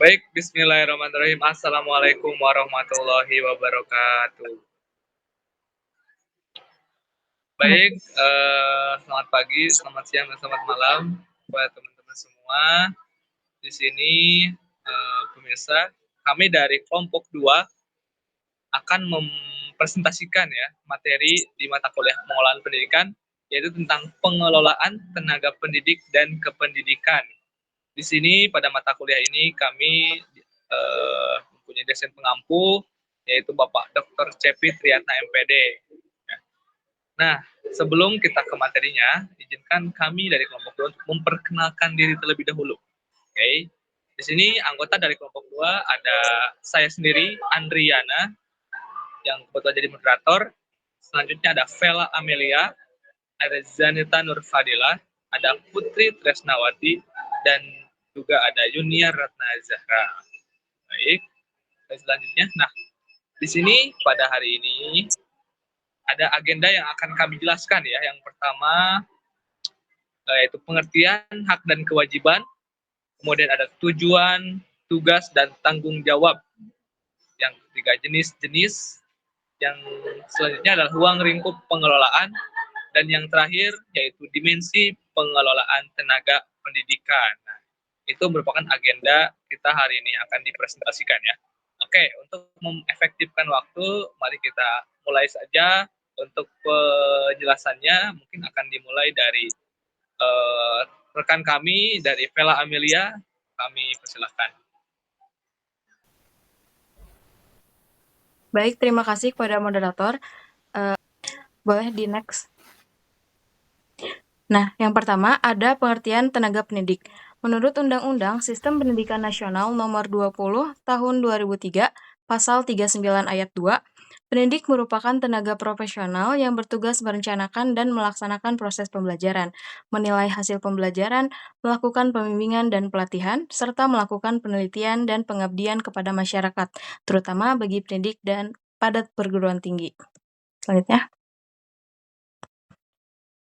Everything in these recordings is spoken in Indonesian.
Baik, bismillahirrahmanirrahim. Assalamualaikum warahmatullahi wabarakatuh. Baik, selamat pagi, selamat siang, dan selamat malam buat teman-teman semua. Di sini, pemirsa, kami dari kelompok 2 akan mempresentasikan ya materi di mata kuliah pengelolaan pendidikan, yaitu tentang pengelolaan tenaga pendidik dan kependidikan. Di sini pada mata kuliah ini kami mempunyai dosen pengampu, yaitu Bapak Dr. Cepi Triyatna MPD. Nah, sebelum kita ke materinya, izinkan kami dari kelompok 2 untuk memperkenalkan diri terlebih dahulu. Oke. Di sini anggota dari kelompok 2 ada saya sendiri, Andriana, yang kebetulan jadi moderator. Selanjutnya ada Vela Amelia, ada Zanita Nurfadila, ada Putri Tresnawati, dan juga ada Yunia Ratna Zahra. Baik, dan selanjutnya, nah di sini pada hari ini ada agenda yang akan kami jelaskan ya. Yang pertama yaitu pengertian hak dan kewajiban, kemudian ada tujuan, tugas, dan tanggung jawab yang 3 jenis-jenis. Yang selanjutnya adalah ruang lingkup pengelolaan, dan yang terakhir yaitu dimensi pengelolaan tenaga pendidikan. Nah, itu merupakan agenda kita hari ini akan dipresentasikan ya. Oke, untuk mengefektifkan waktu, mari kita mulai saja. Untuk penjelasannya mungkin akan dimulai dari rekan kami dari Vela Amelia. Kami persilahkan. Baik, terima kasih kepada moderator. Boleh di next. Nah, yang pertama ada pengertian tenaga pendidik. Menurut Undang-Undang Sistem Pendidikan Nasional Nomor 20 Tahun 2003, Pasal 39 Ayat 2, pendidik merupakan tenaga profesional yang bertugas merencanakan dan melaksanakan proses pembelajaran, menilai hasil pembelajaran, melakukan pembimbingan dan pelatihan, serta melakukan penelitian dan pengabdian kepada masyarakat, terutama bagi pendidik dan pada perguruan tinggi.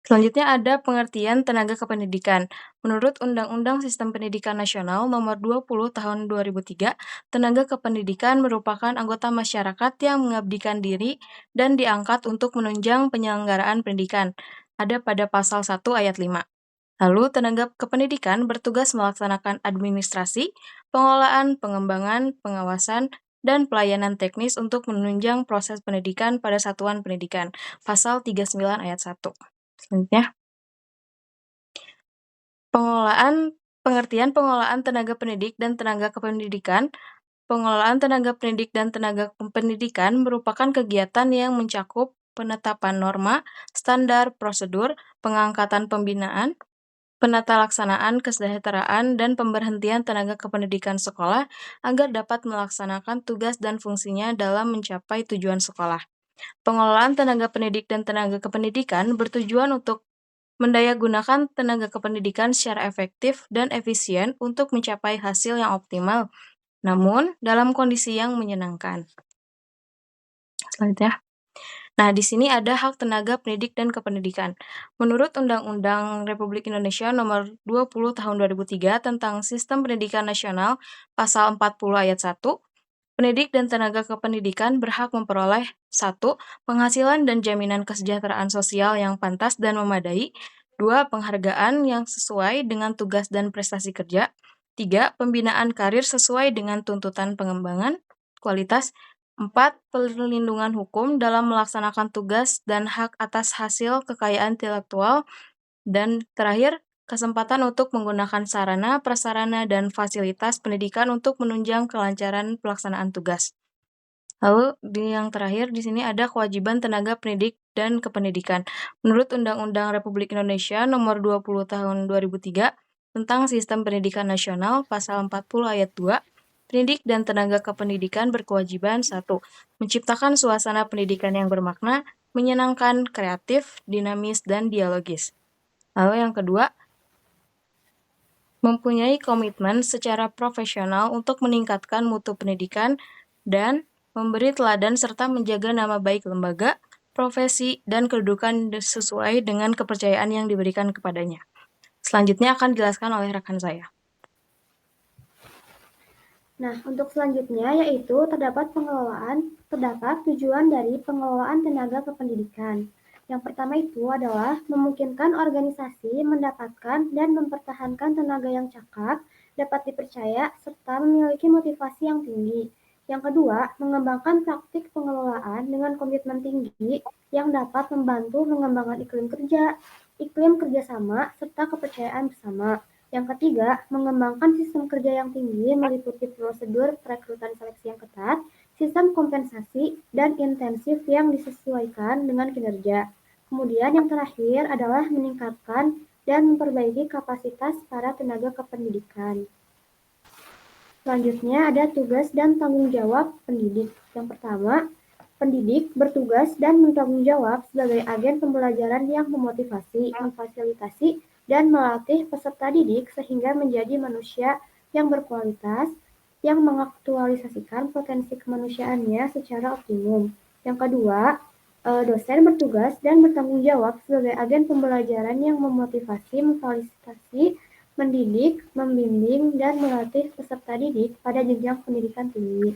Selanjutnya ada pengertian tenaga kependidikan. Menurut Undang-Undang Sistem Pendidikan Nasional Nomor 20 Tahun 2003, tenaga kependidikan merupakan anggota masyarakat yang mengabdikan diri dan diangkat untuk menunjang penyelenggaraan pendidikan. Ada pada pasal 1 ayat 5. Lalu tenaga kependidikan bertugas melaksanakan administrasi, pengelolaan, pengembangan, pengawasan, dan pelayanan teknis untuk menunjang proses pendidikan pada satuan pendidikan. Pasal 39 ayat 1. Selanjutnya, pengertian pengelolaan tenaga pendidik dan tenaga kependidikan. Pengelolaan tenaga pendidik dan tenaga pendidikan merupakan kegiatan yang mencakup penetapan norma, standar, prosedur, pengangkatan pembinaan, penata laksanaan kesejahteraan, dan pemberhentian tenaga kependidikan sekolah agar dapat melaksanakan tugas dan fungsinya dalam mencapai tujuan sekolah. Pengelolaan tenaga pendidik dan tenaga kependidikan bertujuan untuk mendayagunakan tenaga kependidikan secara efektif dan efisien untuk mencapai hasil yang optimal, namun dalam kondisi yang menyenangkan. Selanjutnya. Nah, di sini ada hak tenaga pendidik dan kependidikan. Menurut Undang-Undang Republik Indonesia Nomor 20 Tahun 2003 tentang Sistem Pendidikan Nasional, Pasal 40 Ayat 1, pendidik dan tenaga kependidikan berhak memperoleh 1. Penghasilan dan jaminan kesejahteraan sosial yang pantas dan memadai. 2. Penghargaan yang sesuai dengan tugas dan prestasi kerja. 3. Pembinaan karir sesuai dengan tuntutan pengembangan kualitas. 4. Perlindungan hukum dalam melaksanakan tugas dan hak atas hasil kekayaan intelektual. Dan terakhir, kesempatan untuk menggunakan sarana, prasarana, dan fasilitas pendidikan untuk menunjang kelancaran pelaksanaan tugas. Lalu yang terakhir di sini ada kewajiban tenaga pendidik dan kependidikan. Menurut Undang-Undang Republik Indonesia Nomor 20 Tahun 2003 tentang Sistem Pendidikan Nasional Pasal 40 Ayat 2, pendidik dan tenaga kependidikan berkewajiban 1. Menciptakan suasana pendidikan yang bermakna, menyenangkan, kreatif, dinamis, dan dialogis. Lalu yang kedua, mempunyai komitmen secara profesional untuk meningkatkan mutu pendidikan dan memberi teladan serta menjaga nama baik lembaga, profesi, dan kedudukan sesuai dengan kepercayaan yang diberikan kepadanya. Selanjutnya akan dijelaskan oleh rekan saya. Nah, untuk selanjutnya yaitu terdapat tujuan dari pengelolaan tenaga kependidikan. Yang pertama itu adalah memungkinkan organisasi mendapatkan dan mempertahankan tenaga yang cakap, dapat dipercaya, serta memiliki motivasi yang tinggi. Yang kedua, mengembangkan praktik pengelolaan dengan komitmen tinggi yang dapat membantu mengembangkan iklim kerjasama, serta kepercayaan bersama. Yang ketiga, mengembangkan sistem kerja yang tinggi meliputi prosedur perekrutan seleksi yang ketat, sistem kompensasi, dan intensif yang disesuaikan dengan kinerja. Kemudian yang terakhir adalah meningkatkan dan memperbaiki kapasitas para tenaga kependidikan. Selanjutnya ada tugas dan tanggung jawab pendidik. Yang pertama, pendidik bertugas dan bertanggung jawab sebagai agen pembelajaran yang memotivasi, memfasilitasi, dan melatih peserta didik sehingga menjadi manusia yang berkualitas, yang mengaktualisasikan potensi kemanusiaannya secara optimum. Yang kedua, dosen bertugas dan bertanggung jawab sebagai agen pembelajaran yang memotivasi, memfasilitasi, mendidik, membimbing, dan melatih peserta didik pada jenjang pendidikan tinggi.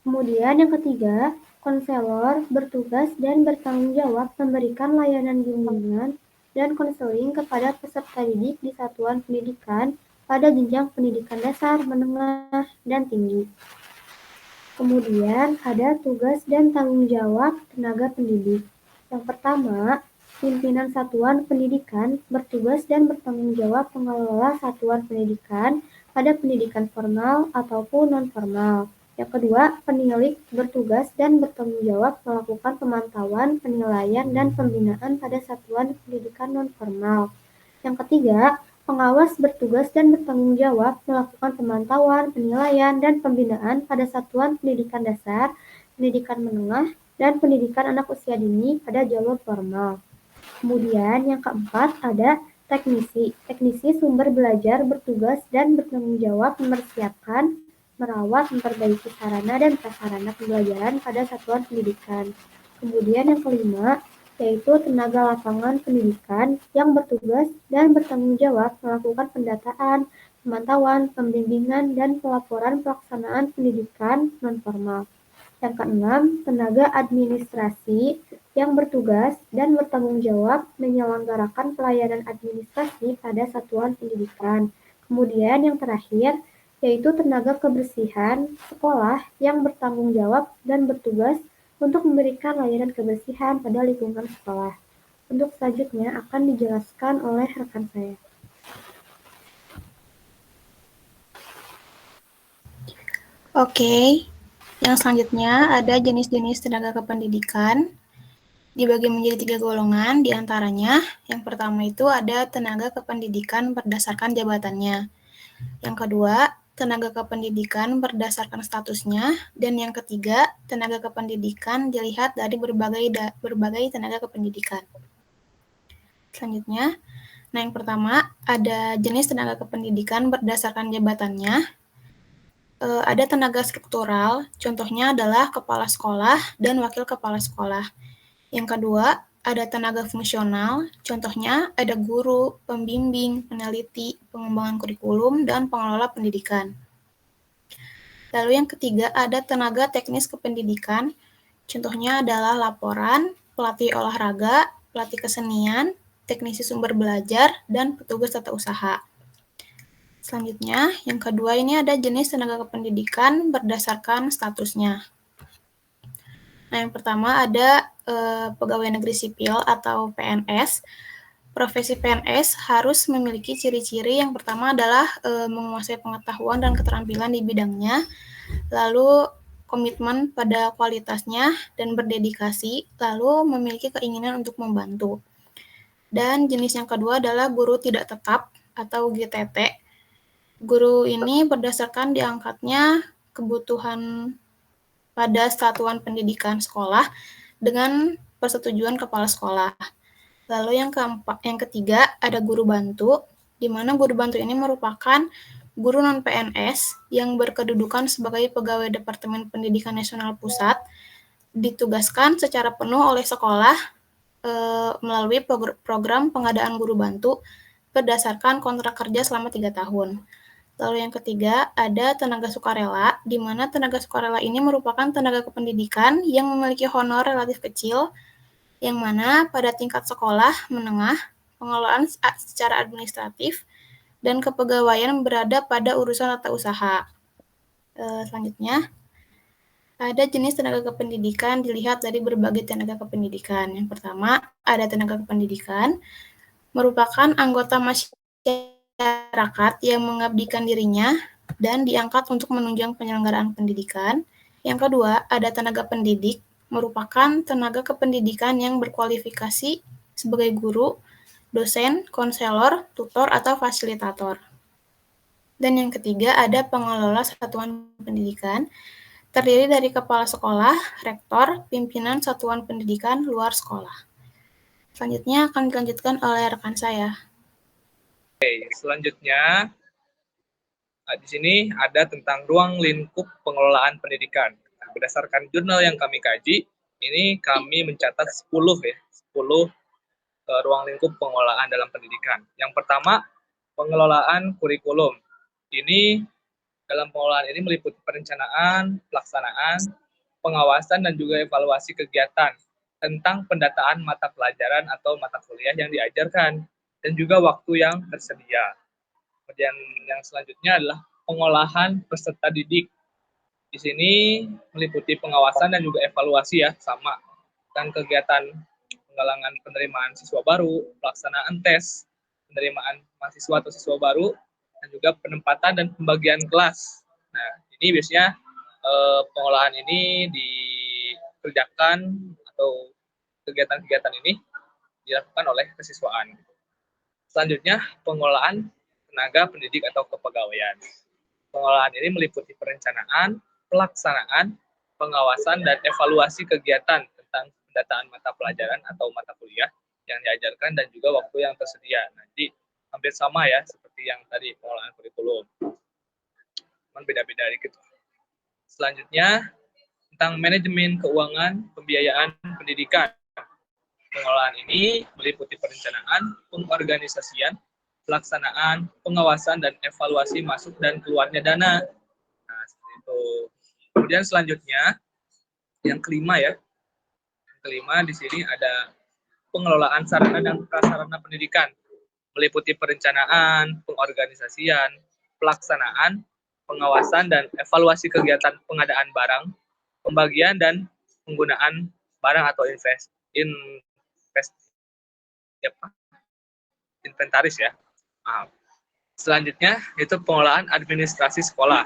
Kemudian yang ketiga, konselor bertugas dan bertanggung jawab memberikan layanan bimbingan dan konseling kepada peserta didik di satuan pendidikan pada jenjang pendidikan dasar, menengah, dan tinggi. Kemudian ada tugas dan tanggung jawab tenaga pendidik. Yang pertama, pimpinan satuan pendidikan bertugas dan bertanggung jawab mengelola satuan pendidikan pada pendidikan formal ataupun non-formal. Yang kedua, penilik bertugas dan bertanggung jawab melakukan pemantauan, penilaian, dan pembinaan pada satuan pendidikan non-formal. Yang ketiga, pengawas bertugas dan bertanggung jawab melakukan pemantauan, penilaian, dan pembinaan pada satuan pendidikan dasar, pendidikan menengah, dan pendidikan anak usia dini pada jalur formal. Kemudian yang keempat ada teknisi. Teknisi sumber belajar bertugas dan bertanggung jawab mempersiapkan, merawat, memperbaiki sarana dan prasarana pembelajaran pada satuan pendidikan. Kemudian yang kelima, yaitu tenaga lapangan pendidikan yang bertugas dan bertanggung jawab melakukan pendataan, pemantauan, pembimbingan, dan pelaporan pelaksanaan pendidikan non-formal. Yang keenam, tenaga administrasi yang bertugas dan bertanggung jawab menyelenggarakan pelayanan administrasi pada satuan pendidikan. Kemudian yang terakhir, yaitu tenaga kebersihan sekolah yang bertanggung jawab dan bertugas untuk memberikan layanan kebersihan pada lingkungan sekolah. Untuk selanjutnya akan dijelaskan oleh rekan saya. Oke, yang selanjutnya ada jenis-jenis tenaga kependidikan. Dibagi menjadi 3 golongan, diantaranya yang pertama itu ada tenaga kependidikan berdasarkan jabatannya. Yang kedua, tenaga kependidikan berdasarkan statusnya, dan yang ketiga, tenaga kependidikan dilihat dari berbagai tenaga kependidikan. Selanjutnya, yang pertama ada jenis tenaga kependidikan berdasarkan jabatannya. Ada tenaga struktural, contohnya adalah kepala sekolah dan wakil kepala sekolah. Yang kedua, ada tenaga fungsional, contohnya ada guru, pembimbing, peneliti, pengembangan kurikulum, dan pengelola pendidikan. Lalu yang ketiga, ada tenaga teknis kependidikan, contohnya adalah laporan, pelatih olahraga, pelatih kesenian, teknisi sumber belajar, dan petugas tata usaha. Selanjutnya, yang kedua ini ada jenis tenaga kependidikan berdasarkan statusnya. Nah, yang pertama ada pegawai negeri sipil atau PNS. Profesi PNS harus memiliki ciri-ciri yang pertama adalah menguasai pengetahuan dan keterampilan di bidangnya, lalu komitmen pada kualitasnya dan berdedikasi, lalu memiliki keinginan untuk membantu. Dan jenis yang kedua adalah guru tidak tetap atau GTT. Guru ini berdasarkan diangkatnya kebutuhan pada satuan pendidikan sekolah dengan persetujuan kepala sekolah. Lalu yang ketiga ada guru bantu, di mana guru bantu ini merupakan guru non-PNS yang berkedudukan sebagai pegawai Departemen Pendidikan Nasional Pusat, ditugaskan secara penuh oleh sekolah melalui program pengadaan guru bantu berdasarkan kontrak kerja selama 3 tahun. Lalu yang ketiga, ada tenaga sukarela, di mana tenaga sukarela ini merupakan tenaga kependidikan yang memiliki honor relatif kecil, yang mana pada tingkat sekolah menengah, pengelolaan secara administratif, dan kepegawaian berada pada urusan tata usaha. Selanjutnya, ada jenis tenaga kependidikan dilihat dari berbagai tenaga kependidikan. Yang pertama, ada tenaga kependidikan, merupakan anggota masyarakat yang mengabdikan dirinya dan diangkat untuk menunjang penyelenggaraan pendidikan. Yang kedua, ada tenaga pendidik, merupakan tenaga kependidikan yang berkualifikasi sebagai guru, dosen, konselor, tutor, atau fasilitator. Dan yang ketiga, ada pengelola satuan pendidikan, terdiri dari kepala sekolah, rektor, pimpinan satuan pendidikan luar sekolah. Selanjutnya akan dilanjutkan oleh rekan saya. Oke, selanjutnya di sini ada tentang ruang lingkup pengelolaan pendidikan. Nah, berdasarkan jurnal yang kami kaji, ini kami mencatat 10 ruang lingkup pengelolaan dalam pendidikan. Yang pertama, pengelolaan kurikulum. Ini dalam pengelolaan ini meliputi perencanaan, pelaksanaan, pengawasan dan juga evaluasi kegiatan tentang pendataan mata pelajaran atau mata kuliah yang diajarkan dan juga waktu yang tersedia. Kemudian yang selanjutnya adalah pengolahan peserta didik. Di sini meliputi pengawasan dan juga evaluasi ya, sama. Dan kegiatan penggalangan penerimaan siswa baru, pelaksanaan tes, penerimaan mahasiswa atau siswa baru, dan juga penempatan dan pembagian kelas. Nah, ini biasanya pengolahan ini dikerjakan atau kegiatan-kegiatan ini dilakukan oleh kesiswaan. Selanjutnya, pengolahan tenaga pendidik atau kepegawaian. Pengolahan ini meliputi perencanaan, pelaksanaan, pengawasan, dan evaluasi kegiatan tentang pendataan mata pelajaran atau mata kuliah yang diajarkan dan juga waktu yang tersedia. Nanti hampir sama ya seperti yang tadi pengolahan kurikulum, cuman beda-beda dikit. Selanjutnya tentang manajemen keuangan pembiayaan pendidikan. Pengolahan ini meliputi perencanaan, pengorganisasian, pelaksanaan, pengawasan, dan evaluasi masuk dan keluarnya dana. Nah, seperti itu. Kemudian selanjutnya, yang kelima ya. Yang kelima di sini ada pengelolaan sarana dan prasarana pendidikan. Meliputi perencanaan, pengorganisasian, pelaksanaan, pengawasan, dan evaluasi kegiatan pengadaan barang, pembagian dan penggunaan barang atau inventaris ya. Nah, selanjutnya itu pengolahan administrasi sekolah.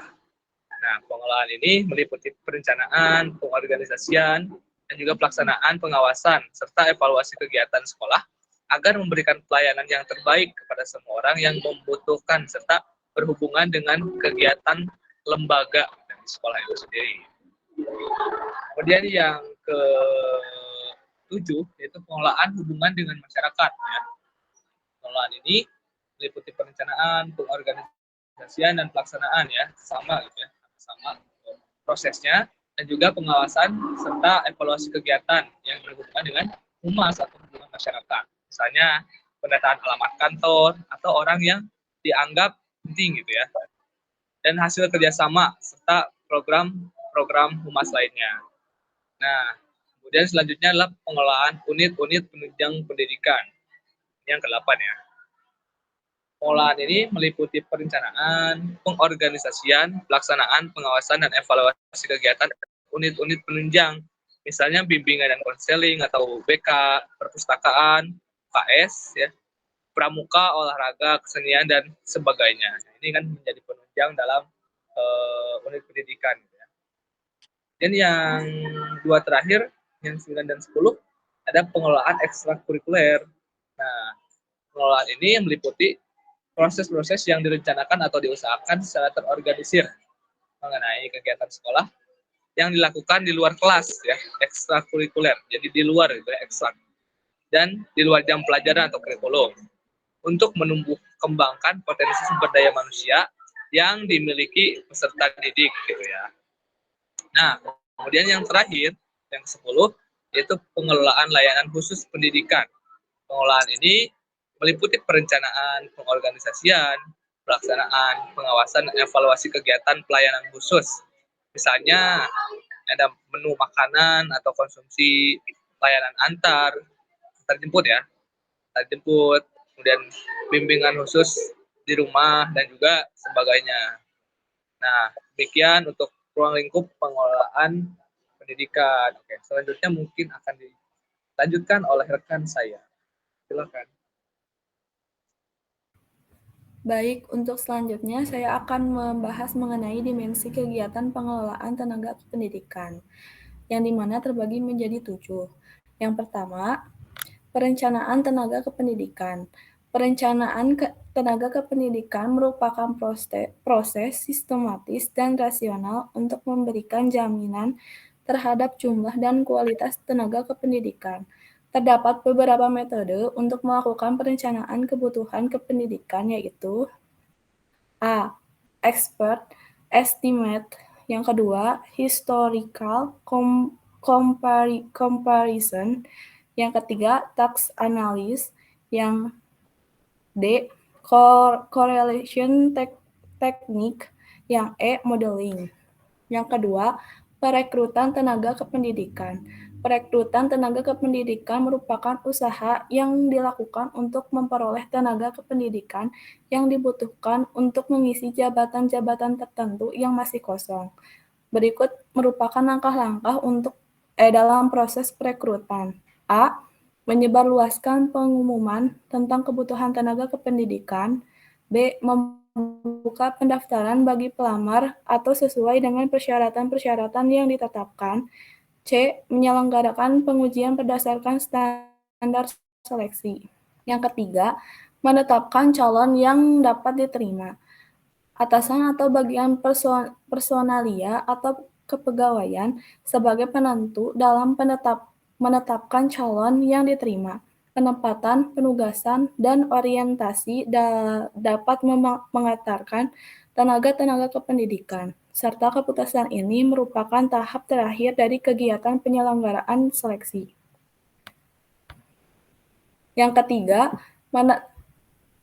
Nah, pengolahan ini meliputi perencanaan, pengorganisasian, dan juga pelaksanaan pengawasan serta evaluasi kegiatan sekolah agar memberikan pelayanan yang terbaik kepada semua orang yang membutuhkan serta berhubungan dengan kegiatan lembaga dari sekolah itu sendiri. Kemudian yang ke-7 yaitu pengelolaan hubungan dengan masyarakat. Ya. Pengelolaan ini meliputi perencanaan, pengorganisasian, dan pelaksanaan ya, sama gitu ya, sama prosesnya, dan juga pengawasan serta evaluasi kegiatan yang berhubungan dengan humas atau hubungan masyarakat. Misalnya pendataan alamat kantor atau orang yang dianggap penting gitu ya. Dan hasil kerjasama serta program humas lainnya. Nah, kemudian selanjutnya adalah pengelolaan unit-unit penunjang pendidikan. Yang ke-8 ya. Pengolahan ini meliputi perencanaan, pengorganisasian, pelaksanaan, pengawasan, dan evaluasi kegiatan unit-unit penunjang. Misalnya bimbingan dan konseling atau BK, perpustakaan, KS, ya, pramuka, olahraga, kesenian, dan sebagainya. Ini kan menjadi penunjang dalam unit pendidikan. Ya. Dan yang dua terakhir, yang 9 dan 10, ada pengelolaan ekstrakurikuler. Nah, pengelolaan ini meliputi proses-proses yang direncanakan atau diusahakan secara terorganisir mengenai kegiatan sekolah yang dilakukan di luar kelas ya, ekstrakurikuler. Jadi di luar itu ya, ekstra. Dan di luar jam pelajaran atau kurikulum untuk menumbuh kembangkan potensi sumber daya manusia yang dimiliki peserta didik gitu ya. Nah, kemudian yang terakhir, yang ke-10, yaitu pengelolaan layanan khusus pendidikan. Pengelolaan ini meliputi perencanaan, pengorganisasian, pelaksanaan, pengawasan, dan evaluasi kegiatan pelayanan khusus. Misalnya ada menu makanan atau konsumsi layanan antar jemput ya, antar jemput, kemudian bimbingan khusus di rumah dan juga sebagainya. Nah, demikian untuk ruang lingkup pengelolaan pendidikan. Oke, selanjutnya mungkin akan dilanjutkan oleh rekan saya. Silakan. Baik, untuk selanjutnya saya akan membahas mengenai dimensi kegiatan pengelolaan tenaga pendidikan, yang dimana terbagi menjadi 7. Yang pertama, perencanaan tenaga kependidikan. Perencanaan tenaga kependidikan merupakan proses sistematis dan rasional untuk memberikan jaminan terhadap jumlah dan kualitas tenaga kependidikan. Terdapat beberapa metode untuk melakukan perencanaan kebutuhan kependidikan, yaitu A. Expert estimate. Yang kedua, historical comparison. Yang ketiga, task analysis. Yang D. Correlation technique. Yang E. Modeling. Yang kedua, perekrutan tenaga kependidikan. Perekrutan tenaga kependidikan merupakan usaha yang dilakukan untuk memperoleh tenaga kependidikan yang dibutuhkan untuk mengisi jabatan-jabatan tertentu yang masih kosong. Berikut merupakan langkah-langkah untuk dalam proses perekrutan. A. Menyebarluaskan pengumuman tentang kebutuhan tenaga kependidikan. B. Membuka pendaftaran bagi pelamar atau sesuai dengan persyaratan-persyaratan yang ditetapkan. C. Menyelenggarakan pengujian berdasarkan standar seleksi. Yang ketiga, menetapkan calon yang dapat diterima. Atasan atau bagian personalia atau kepegawaian sebagai penentu dalam menetapkan calon yang diterima. Penempatan, penugasan, dan orientasi dapat mengantarkan tenaga-tenaga kependidikan, serta keputusan ini merupakan tahap terakhir dari kegiatan penyelenggaraan seleksi. Yang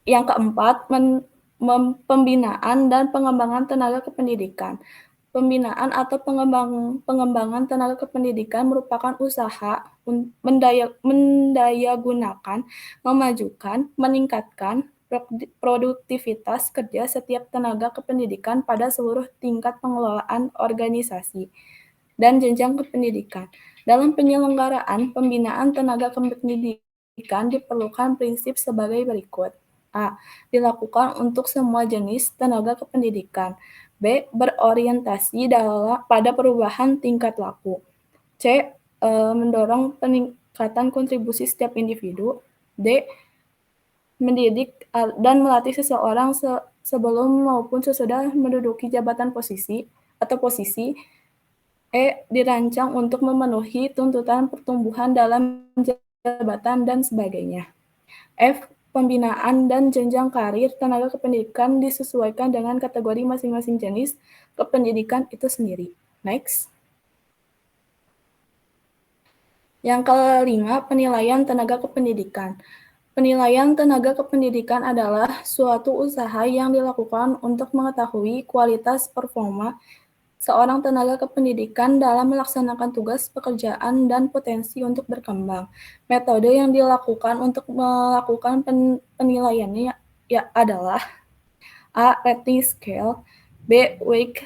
keempat, pembinaan dan pengembangan tenaga kependidikan. Pembinaan atau pengembangan tenaga kependidikan merupakan usaha mendayagunakan, memajukan, meningkatkan produktivitas kerja setiap tenaga kependidikan pada seluruh tingkat pengelolaan organisasi dan jenjang kependidikan. Dalam penyelenggaraan pembinaan tenaga kependidikan diperlukan prinsip sebagai berikut. A. Dilakukan untuk semua jenis tenaga kependidikan. B. Berorientasi pada perubahan tingkat laku. C. Mendorong peningkatan kontribusi setiap individu. D. Mendidik dan melatih seseorang sebelum maupun sesudah menduduki jabatan posisi. E. Dirancang untuk memenuhi tuntutan pertumbuhan dalam jabatan dan sebagainya. F. Pembinaan dan jenjang karir tenaga kependidikan disesuaikan dengan kategori masing-masing jenis kependidikan itu sendiri. Next. Yang kelima, penilaian tenaga kependidikan. Penilaian tenaga kependidikan adalah suatu usaha yang dilakukan untuk mengetahui kualitas performa seorang tenaga kependidikan dalam melaksanakan tugas pekerjaan dan potensi untuk berkembang. Metode yang dilakukan untuk melakukan penilaiannya adalah A. Rating scale. B. Weak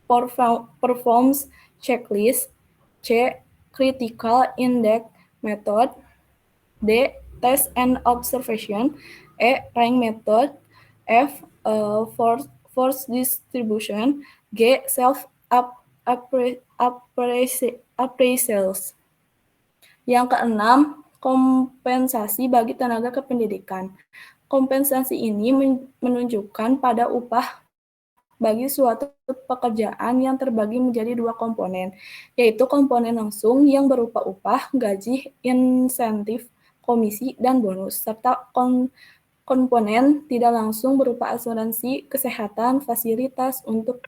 performance checklist. C. Critical index method. D. Test and observation. E. Rank method. F. Force distribution. G. Self appraisals. Yang keenam, kompensasi bagi tenaga kependidikan. Kompensasi ini menunjukkan pada upah bagi suatu pekerjaan yang terbagi menjadi dua komponen, yaitu komponen langsung yang berupa upah, gaji, insentif, komisi, dan bonus, serta komponen tidak langsung berupa asuransi, kesehatan, fasilitas untuk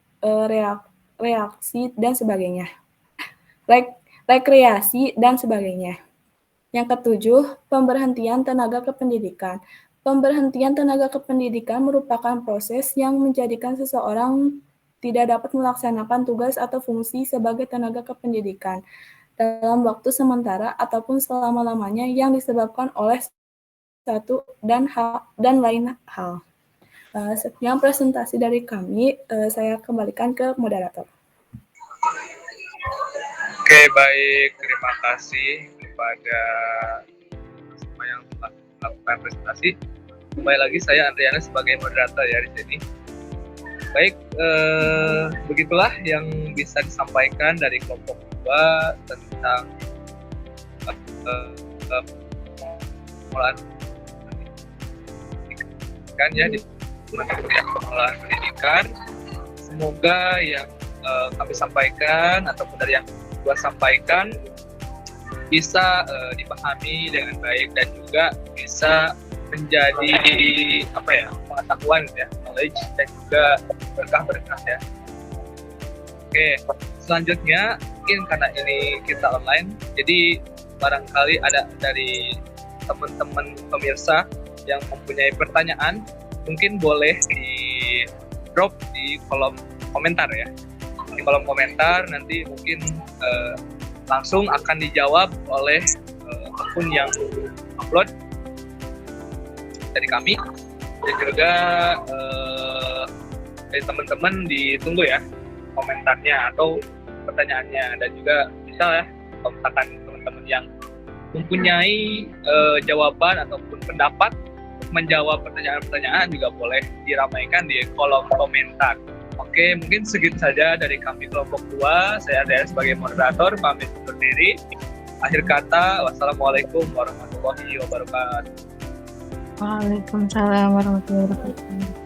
reaksi, dan sebagainya. Rekreasi, dan sebagainya. Yang ketujuh, pemberhentian tenaga kependidikan. Pemberhentian tenaga kependidikan merupakan proses yang menjadikan seseorang tidak dapat melaksanakan tugas atau fungsi sebagai tenaga kependidikan dalam waktu sementara ataupun selama-lamanya yang disebabkan oleh satu dan lain hal. Sekian presentasi dari kami, saya kembalikan ke moderator. Oke, baik. Terima kasih kepada semua yang telah melakukan presentasi. Kembali lagi saya Andriana sebagai moderator ya di sini. Baik, begitulah yang bisa disampaikan dari kelompok 2 tentang pengelolaan pendidikan ya di pengelolaan pendidikan. Semoga yang kami sampaikan ataupun dari yang gua sampaikan bisa dipahami dengan baik dan juga bisa menjadi pengetahuan ya, knowledge dan juga berkah ya. Oke, selanjutnya mungkin karena ini kita online, jadi barangkali ada dari teman-teman pemirsa yang mempunyai pertanyaan, mungkin boleh di drop di kolom komentar ya. Di kolom komentar nanti mungkin langsung akan dijawab oleh akun yang upload dari kami, dan juga dari teman-teman ditunggu ya komentarnya atau pertanyaannya, dan juga bisa ya kalau misalkan teman-teman yang mempunyai jawaban ataupun pendapat untuk menjawab pertanyaan-pertanyaan juga boleh diramaikan di kolom komentar. Oke, mungkin segitu saja dari kami kelompok 2. Saya Andrea sebagai moderator, pamit undur diri. Akhir kata, wassalamualaikum warahmatullahi wabarakatuh. Waalaikumsalam warahmatullahi wabarakatuh.